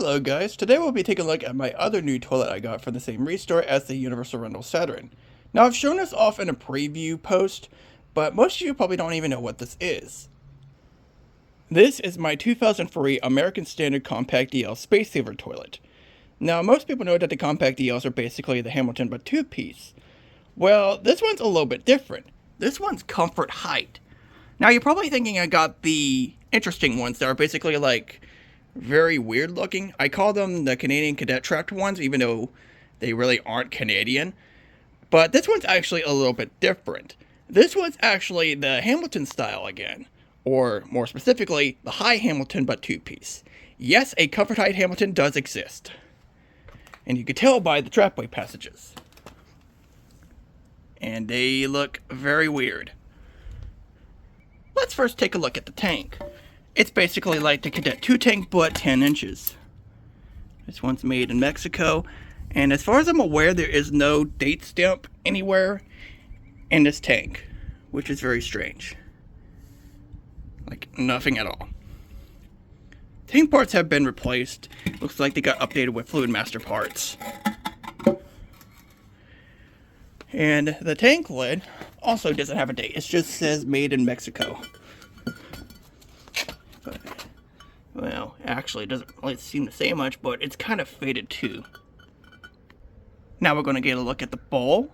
Hello guys, today we'll be taking a look at my other new toilet I got from the same restore as the Universal Rental Saturn. Now I've shown this off in a preview post, but most of you probably don't even know what this is. This is my 2003 American Standard Compact EL SpaceSaver toilet. Now most people know that the Compact ELs are basically the Hamilton but two-piece. Well, this one's a little bit different. This one's comfort height. Now you're probably thinking I got the interesting ones that are basically like very weird looking. I call them the Canadian Cadet Tracked ones, even though they really aren't Canadian. But this one's actually a little bit different. This one's actually the Hamilton style again, or more specifically, the High Hamilton but two-piece. Yes, a comfort height Hamilton does exist, and you can tell by the trapway passages. And they look very weird. Let's first take a look at the tank. It's basically like the Cadet 2 tank, but 10 inches. This one's made in Mexico, and as far as I'm aware, there is no date stamp anywhere in this tank, which is very strange. Like, nothing at all. Tank parts have been replaced. Looks like they got updated with Fluid Master parts. And the tank lid also doesn't have a date. It just says made in Mexico. Well, actually, it doesn't really seem to say much, but it's kind of faded too. Now we're going to get a look at the bowl.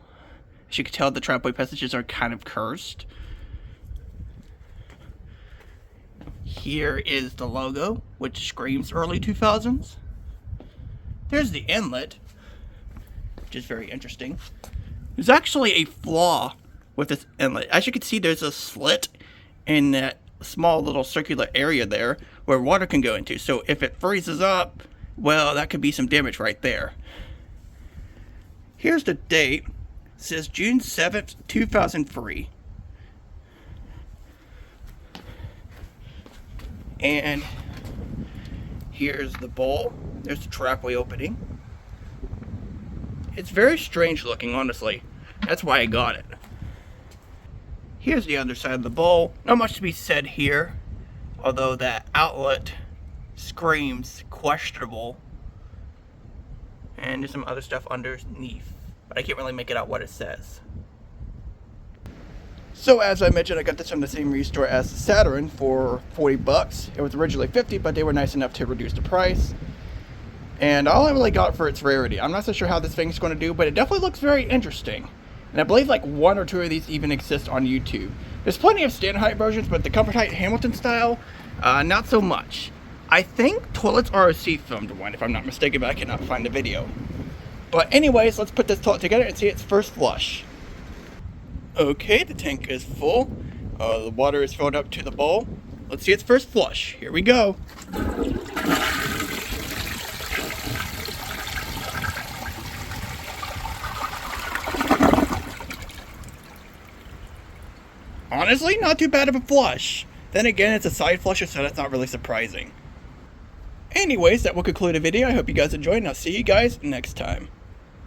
As you can tell, the trapway passages are kind of cursed. Here is the logo, which screams early 2000s. There's the inlet, which is very interesting. There's actually a flaw with this inlet. As you can see, there's a slit in that small little circular area there where water can go into. So if it freezes up, well, that could be some damage right there. Here's the date. It says June 7th, 2003. And here's the bowl. There's the trapway opening. It's very strange looking, honestly. That's why I got it. Here's the underside of the bowl. Not much to be said here, although that outlet screams questionable. And there's some other stuff underneath, but I can't really make it out what it says. So as I mentioned, I got this from the same restore as the Saturn for 40 bucks. It was originally 50, but they were nice enough to reduce the price. And all I really got for its rarity. I'm not so sure how this thing's going to do, but it definitely looks very interesting. And I believe like one or two of these even exist on YouTube. There's plenty of standard height versions, but the comfort height Hamilton style, not so much. I think toilets are a filmed one, if I'm not mistaken, but I cannot find the video. But anyways, let's put this toilet together and see its first flush. Okay, the tank is full. The water is filled up to the bowl. Let's see its first flush. Here we go. Honestly, not too bad of a flush. Then again, it's a side flusher, so that's not really surprising. Anyways, that will conclude the video. I hope you guys enjoyed, and I'll see you guys next time.